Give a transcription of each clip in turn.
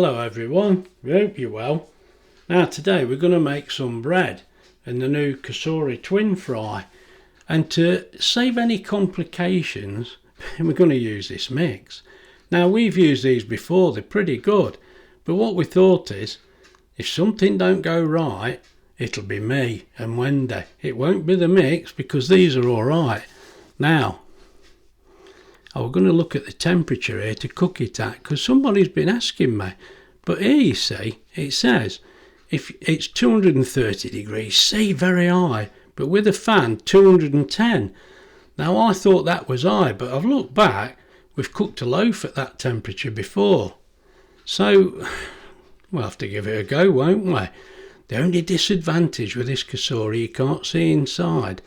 Hello everyone, we hope you're well. Now today we're going to make some bread in the new Cosori TwinFry, and to save any complications we're going to use this mix. Now we've used these before, they're pretty good, but what we thought is if something don't go right it'll be me and Wendy. It won't be the mix because these are alright. Now we're going to look at the temperature here to cook it at, because somebody's been asking me. But here you see, it says if it's 230 degrees C, very high, but with a fan 210. Now I thought that was high, but I've looked back, we've cooked a loaf at that temperature before. So we'll have to give it a go, won't we? The only disadvantage with this Cosori, you can't see inside.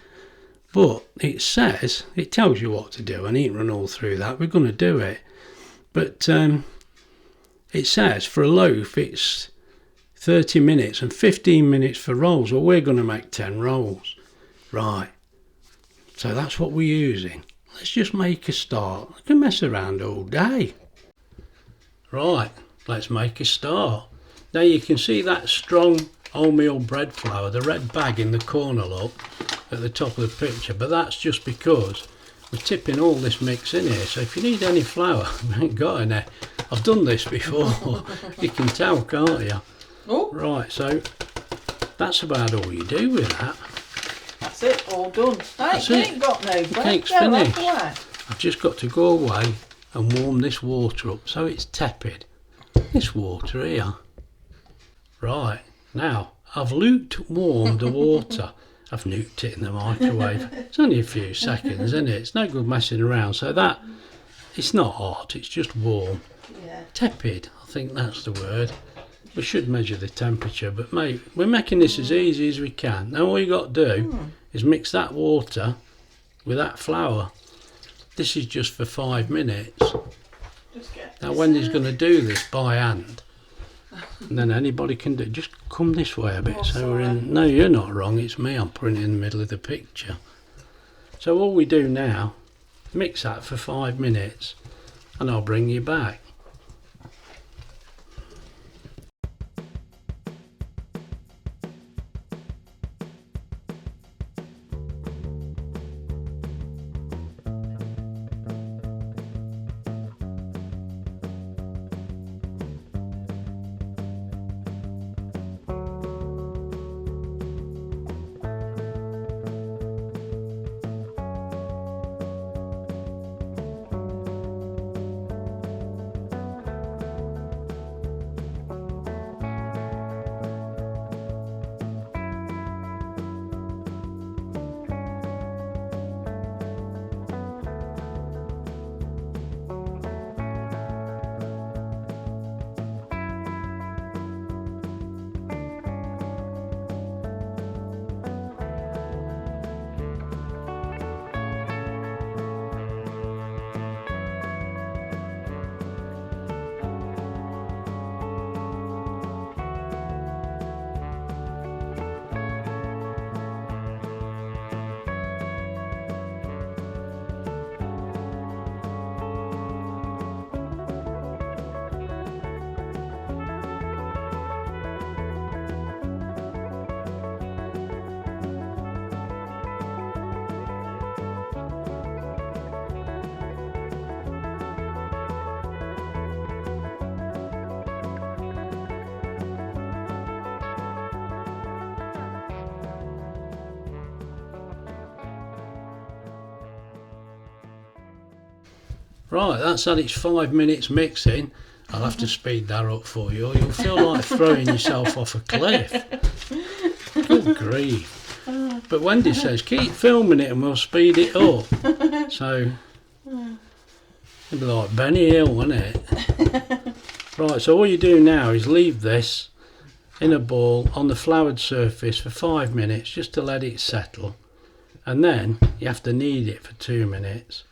But it says, it tells you what to do. I needn't run all through that, we're going to do it. But it says for a loaf it's 30 minutes and 15 minutes for rolls. Well, we're going to make 10 rolls. Right, so that's what we're using. Let's just make a start. I can mess around all day. Right, let's make a start. Now you can see that strong wholemeal bread flour, the red bag in the corner, look, at the top of the picture, but that's just because we're tipping all this mix in here. So if you need any flour, we ain't got any. I've done this before. You can tell, can't you? Oh. Right, so that's about all you do with that. That's it, all done. That's I it. ain't got no bread. The cake's Go, finished. that's I've just got to go away and warm this water up so it's tepid. This water here. Right, now I've warmed the water. I've nuked it in the microwave. It's only a few seconds, isn't it? It's no good messing around. So that, it's not hot, it's just warm. Yeah. Tepid, I think that's the word. We should measure the temperature, but mate, we're making this as easy as we can. Now all you got to do is mix that water with that flour. This is just for 5 minutes. Now Wendy's going to do this by hand. And then anybody can do, just come this way a bit. Oh, so we're in, no, you're not wrong, it's me, I'm putting it in the middle of the picture. So all we do now, mix that for 5 minutes and I'll bring you back. Right, that's had its 5 minutes mixing. I'll have to speed that up for you, or you'll feel like throwing yourself off a cliff. Good grief. But Wendy says, keep filming it and we'll speed it up. So, it'll be like Benny Hill, won't it? Right, so all you do now is leave this in a ball on the floured surface for 5 minutes just to let it settle. And then you have to knead it for 2 minutes.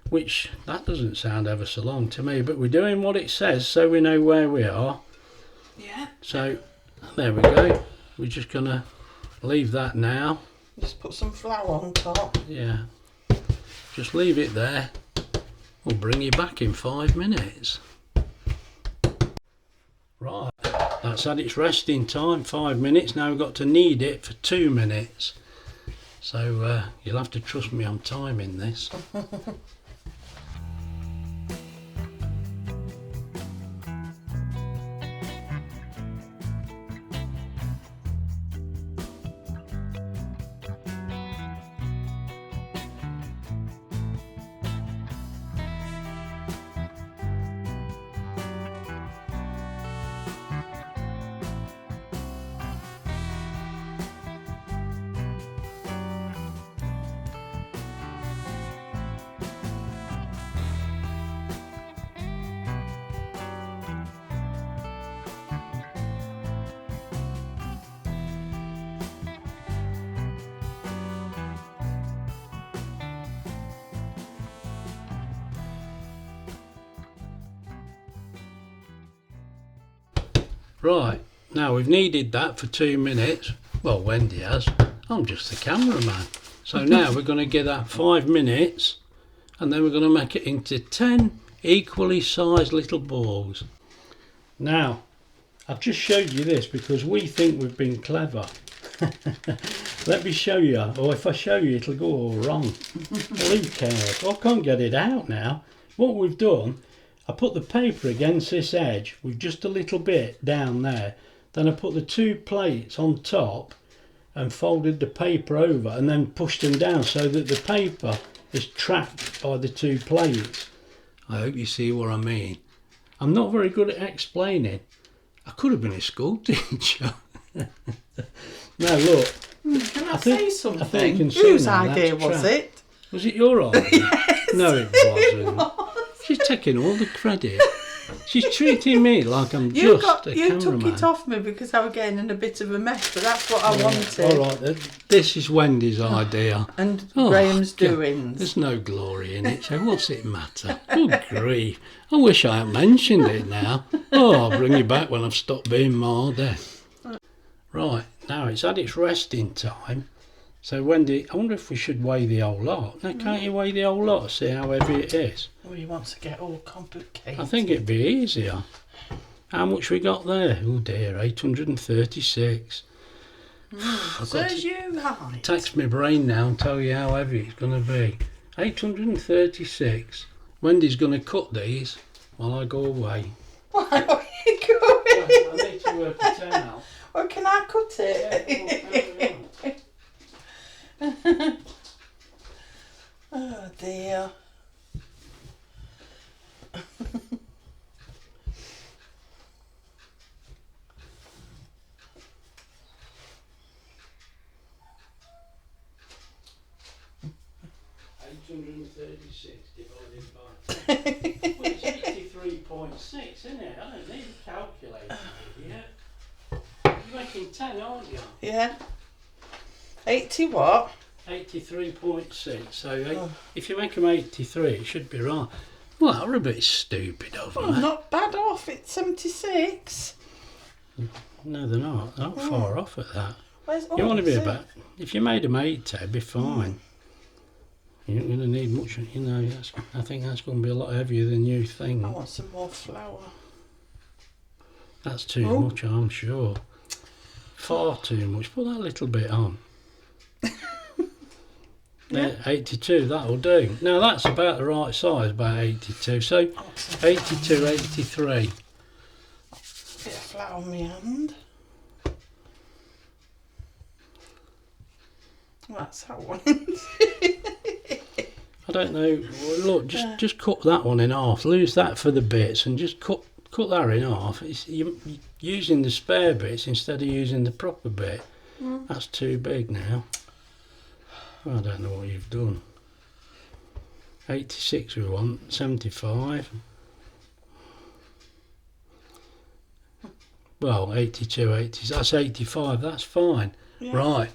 Which, that doesn't sound ever so long to me, but we're doing what it says so we know where we are. Yeah. So, there we go. We're just going to leave that now. Just put some flour on top. Yeah. Just leave it there. We'll bring you back in 5 minutes. Right, that's had its resting time, 5 minutes. Now we've got to knead it for 2 minutes. So you'll have to trust me on timing this. Right, now we've kneaded that for 2 minutes. Well, Wendy has. I'm just the cameraman. So now we're going to give that 5 minutes, and then we're going to make it into 10 equally sized little balls. Now, I've just showed you this because we think we've been clever. Let me show you, or if I show you it'll go all wrong. Well, who cares? I can't get it out now. What we've done, I put the paper against this edge with just a little bit down there. Then I put the 2 plates on top and folded the paper over and then pushed them down so that the paper is trapped by the 2 plates. I hope you see what I mean. I'm not very good at explaining. I could have been a school teacher. Now look. Can I say something? I think you can see Whose now, idea that's was trapped. it? Was it your idea? Yes, No, it wasn't. She's taking all the credit. She's treating me like I'm You just a took cameraman. it off me because I was getting in a bit of a mess, but that's what I wanted. All right, this is Wendy's idea. And Oh, Graham's God, doings. There's no glory in it, so what's it matter? Good grief. I wish I hadn't mentioned it now. Oh, I'll bring you back when I've stopped being mardy. Right, now it's had its resting time. So Wendy, I wonder if we should weigh the whole lot. Now, can't you weigh the whole lot to see how heavy it is? Oh, you want to get all complicated. I think it'd be easier. How much we got there? Oh dear, 836. I've got Says to you right. text my brain now and tell you how heavy it's going to be. 836. Wendy's going to cut these while I go away. Why are you going? I need to work it out. Well, can I cut it? Oh dear. Divided by well, it's 83.6, isn't it? I don't need a calculator here. You're making 10, aren't you? Yeah. 80 what? 83.6. So if you make them 83, it should be right. Well, that were a bit stupid of Well, me. not bad off. It's 76. No, they're not. They're not far off at that. Where's You want to be it? about. If you made them 80, it'd be fine. You're not going to need much, you know. I think that's going to be a lot heavier than you think. I want some more flour. That's too much, I'm sure. Far too much. Put that little bit on. Yeah. 82, that'll do. Now that's about the right size, about 82. So 82, 83. Bit of flour on my hand. That's how one. I don't know. Well, look, just cut that one in half. Lose that for the bits, and just cut that in half. You're using the spare bits instead of using the proper bit. That's too big now. Well, I don't know what you've done. 86 we want, 75. Well, 82, 80, that's 85, that's fine. Yeah. Right,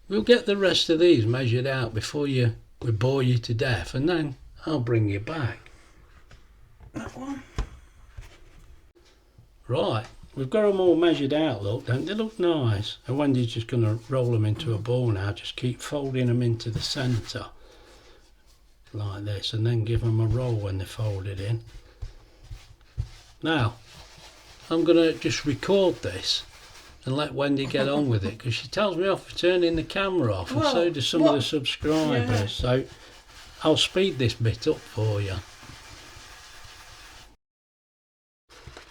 we'll get the rest of these measured out before we bore you to death, and then I'll bring you back. That one. Right, we've got them all measured out, look, don't they look nice? And Wendy's just going to roll them into a ball now, just keep folding them into the centre, like this, and then give them a roll when they're folded in. Now, I'm going to just record this and let Wendy get on with it, because she tells me off for turning the camera off, and so do some of the subscribers. Yeah. So I'll speed this bit up for you.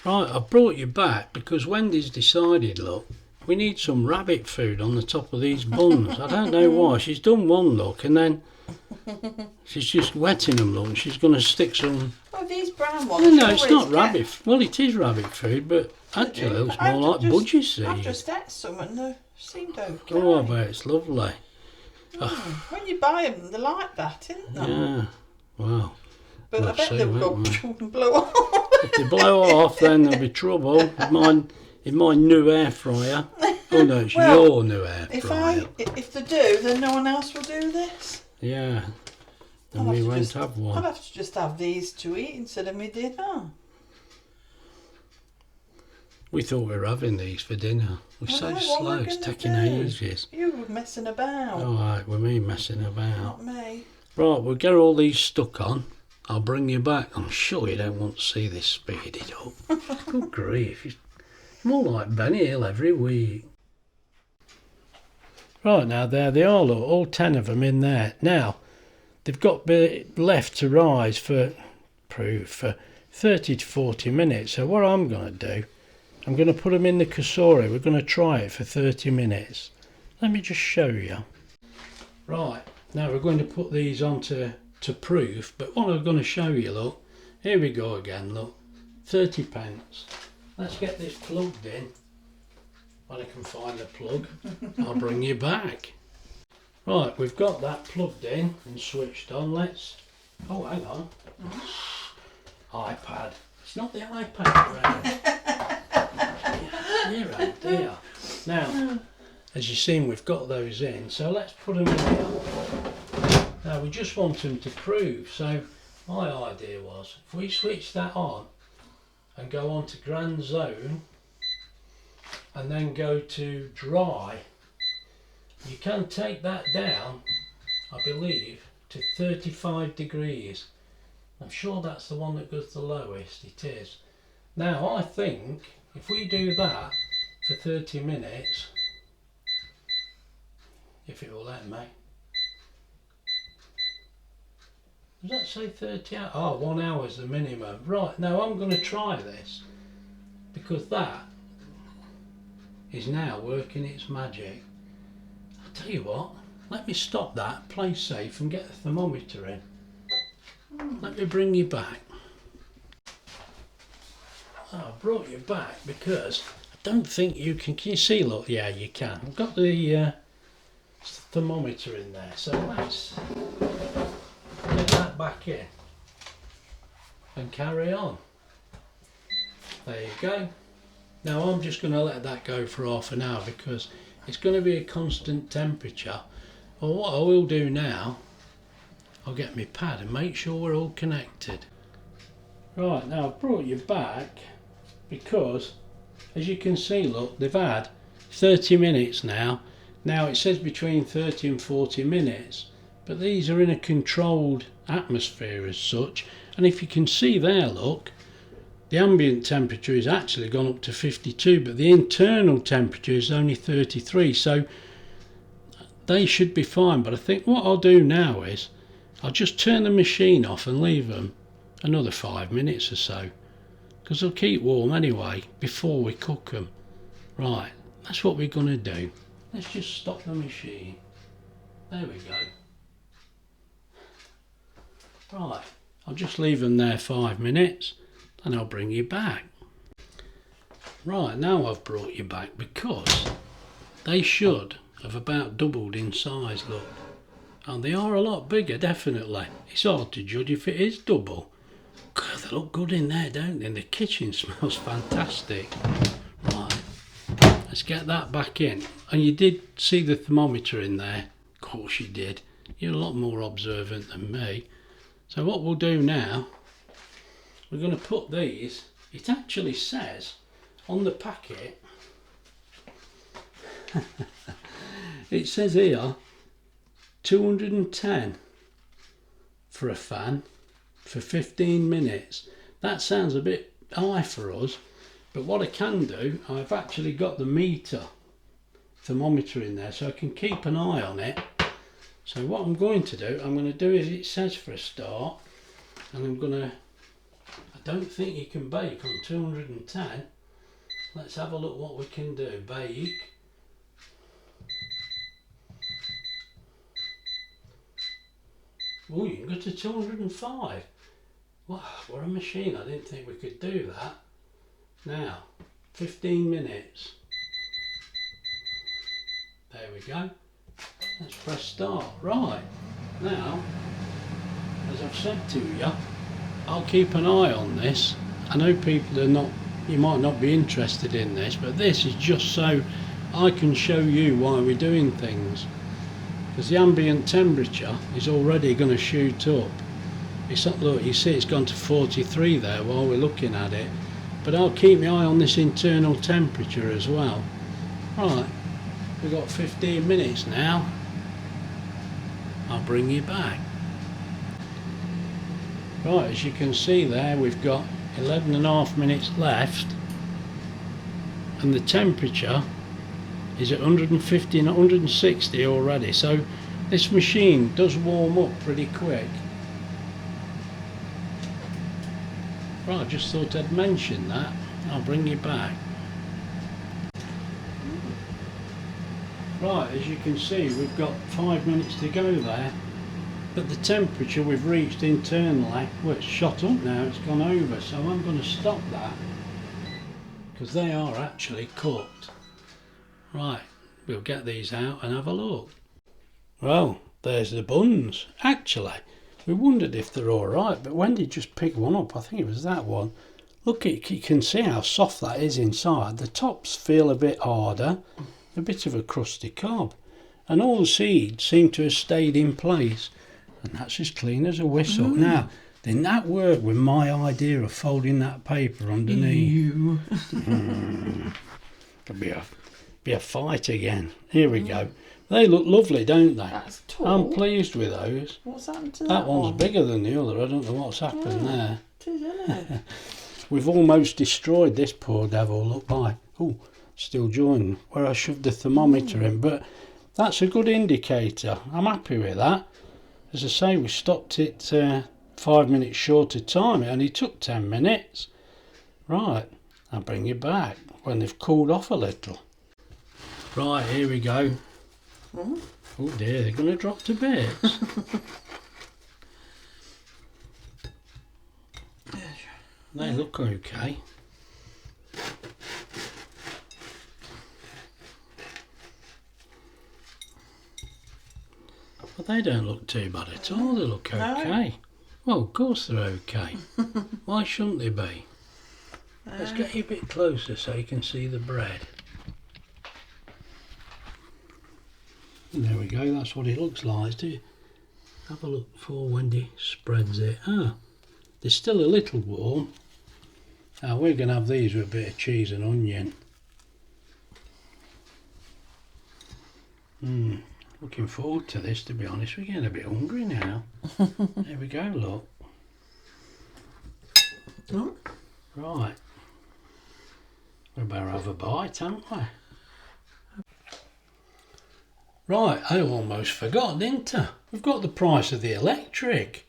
Right, I've brought you back because Wendy's decided, look, we need some rabbit food on the top of these buns. I don't know why. She's done one look and then she's just wetting them, look, and she's going to stick some... Oh, these brown ones... No, it's not rabbit... Well, it is rabbit food, but actually it looks more like budgie seed. I've just ate some and they seemed okay. Oh, I bet it's lovely. When you buy them, they're like that, isn't they? Yeah, wow. But I bet they'll go and blow off. If they blow off, then there'll be trouble. In my new air fryer. Oh no, it's your new air fryer. If they do, then no one else will do this. Yeah. And we won't have one. I'll have to just have these to eat instead of my dinner. We thought we were having these for dinner. We're so slow, it's taking ages. You were messing about. All right, with me messing about. Not me. Right, we'll get all these stuck on. I'll bring you back. I'm sure you don't want to see this speeded up. Good grief. It's more like Benny Hill every week. Right, now there they are, look, all 10 of them in there. Now, they've got left to rise for 30 to 40 minutes. So what I'm going to do, I'm going to put them in the Cosori. We're going to try it for 30 minutes. Let me just show you. Right, now we're going to put these on to proof, but what I'm going to show you, look, here we go again, look, 30 pence. Let's get this plugged in. When I can find the plug, I'll bring you back. Right, we've got that plugged in and switched on. Let's... Oh, hang on. iPad. It's not the iPad, dear, oh dear. Now, as you've seen, we've got those in, so let's put them in here. Now, we just want them to prove, so my idea was, if we switch that on and go on to Grand Zone, and then go to dry, you can take that down, I believe, to 35 degrees. I'm sure that's the one that goes the lowest. It is. Now I think if we do that for 30 minutes, if it will let me. Does that say 30 hours? Oh, 1 hour is the minimum. Right, now I'm going to try this, because that is now working its magic. I'll tell you what, let me stop that, play safe and get the thermometer in. Let me bring you back. Oh, I brought you back because I don't think you can you see, look, yeah you can. I've got the thermometer in there, so let's get that back in and carry on. There you go. Now I'm just going to let that go for half an hour because it's going to be a constant temperature. Well, what I will do now, I'll get my pad and make sure we're all connected. Right, now I've brought you back because, as you can see, look, they've had 30 minutes now. Now it says between 30 and 40 minutes, but these are in a controlled atmosphere as such. And if you can see there, look, the ambient temperature is actually gone up to 52, but the internal temperature is only 33, so they should be fine. But I think what I'll do now is I'll just turn the machine off and leave them another 5 minutes or so, because they'll keep warm anyway before we cook them. Right, that's what we're going to do. Let's just stop the machine. There we go. Right, I'll just leave them there 5 minutes and I'll bring you back. Right, now I've brought you back because they should have about doubled in size, look. And they are a lot bigger, definitely. It's hard to judge if it is double. God, they look good in there, don't they? And the kitchen smells fantastic. Right, let's get that back in. And you did see the thermometer in there. Of course you did. You're a lot more observant than me. So what we'll do now, we're going to put these, it actually says on the packet, it says here 210 for a fan for 15 minutes. That sounds a bit high for us, But what I can do, I've actually got the thermometer in there, so I can keep an eye on it. So what I'm going to do, as it says for a start, and I don't think you can bake on 210. Let's have a look what we can do. Bake. Oh, you can go to 205. Wow, what a machine. I didn't think we could do that. Now, 15 minutes. There we go. Let's press start. Right, now, as I've said to you, I'll keep an eye on this. I know people you might not be interested in this, but this is just so I can show you why we're doing things. Because the ambient temperature is already going to shoot up. Look, you see it's gone to 43 there while we're looking at it. But I'll keep my eye on this internal temperature as well. Right, we've got 15 minutes now. I'll bring you back. Right, as you can see there, we've got 11.5 minutes left. And the temperature is at 150 and 160 already, so this machine does warm up pretty quick. Right, I just thought I'd mention that. I'll bring you back. Right, as you can see, we've got 5 minutes to go there, but the temperature we've reached internally, well, it's shot up now, it's gone over, so I'm going to stop that because they are actually cooked. Right, we'll get these out and have a look. Well, there's the buns. Actually, we wondered if they're alright, but Wendy just picked one up. I think it was that one. Look, you can see how soft that is inside. The tops feel a bit harder, a bit of a crusty cob. And all the seeds seem to have stayed in place. And that's as clean as a whistle. Now, didn't that work with my idea of folding that paper underneath? Could be a fight again. Here we go. They look lovely, don't they? That's tall. I'm pleased with those. What's happened to that That one's one? bigger than the other. I don't know what's happened there. It is, isn't it? We've almost destroyed this poor devil. Look like, oh, still joining where I shoved the thermometer in. But that's a good indicator. I'm happy with that. As I say, we stopped it 5 minutes short of time. It only took 10 minutes. Right, I'll bring you back when they've cooled off a little. Right, here we go. Oh dear, they're going to drop to bits. They look okay. But they don't look too bad at all, they look okay. Well, of course they're okay. Why shouldn't they be? Let's get you a bit closer so you can see the bread. There we go, that's what it looks like. Do you have a look before Wendy spreads it? Ah, they're still a little warm. Now we're going to have these with a bit of cheese and onion. Looking forward to this, to be honest. We're getting a bit hungry now. There we go, look. Right. We better have a bite, haven't we? Right, I almost forgot, didn't I? We've got the price of the electric.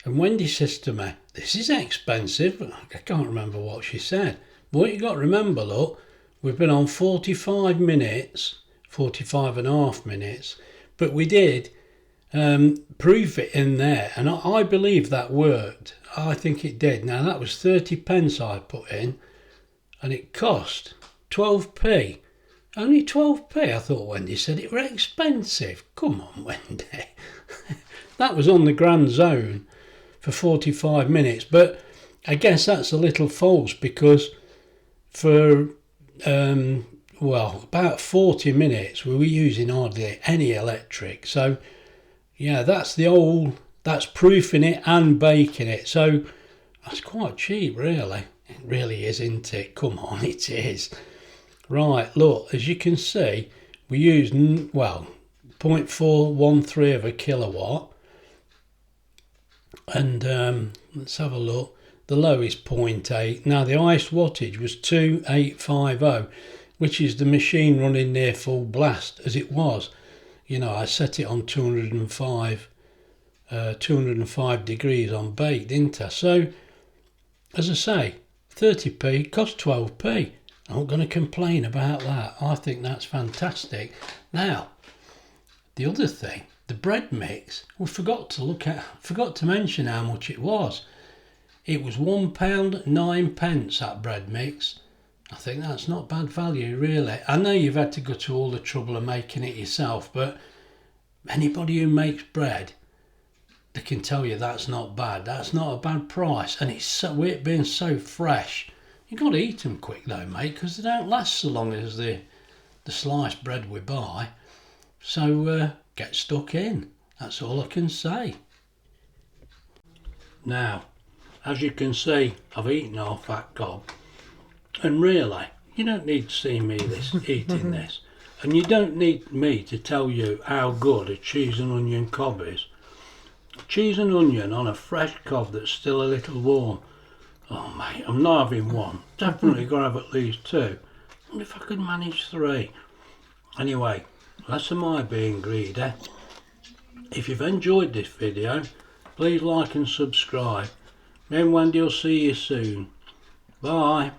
And Wendy says to me, this is expensive. I can't remember what she said. But what you got to remember, look, we've been on 45 minutes, 45 and a half minutes, but we did proof it in there, and I believe that worked. I think it did. Now, that was 30 pence I put in, and it cost 12p. Only 12p. I thought Wendy said it were expensive. Come on, Wendy. That was on the Grand Zone for 45 minutes. But I guess that's a little false, because for, about 40 minutes we were using hardly any electric. So, yeah, that's proofing it and baking it. So that's quite cheap, really. It really is, isn't it? Come on, it is. Right, look, as you can see, we used, 0.413 of a kilowatt. And let's have a look. the lowest 0.8. Now the highest wattage was 2850, which is the machine running near full blast as it was. You know, I set it on 205 degrees on bake, didn't I? So, as I say, 30p cost 12p. I'm not going to complain about that. I think that's fantastic. Now, the other thing, the bread mix, we forgot to mention how much it was. It was £1.09 that bread mix. I think that's not bad value, really. I know you've had to go to all the trouble of making it yourself, but anybody who makes bread, they can tell you that's not bad. That's not a bad price, and it's so, with it being so fresh, you got to eat them quick though, mate, because they don't last so long as the sliced bread we buy. So get stuck in. That's all I can say. Now, as you can see, I've eaten half that cob, and really, you don't need to see me eating this, and you don't need me to tell you how good a cheese and onion cob is. Cheese and onion on a fresh cob that's still a little warm. Oh mate, I'm not having one. Definitely got to have at least two. I wonder if I could manage three. Anyway, less of my being greedy. If you've enjoyed this video, please like and subscribe. Me and Wendy will see you soon. Bye.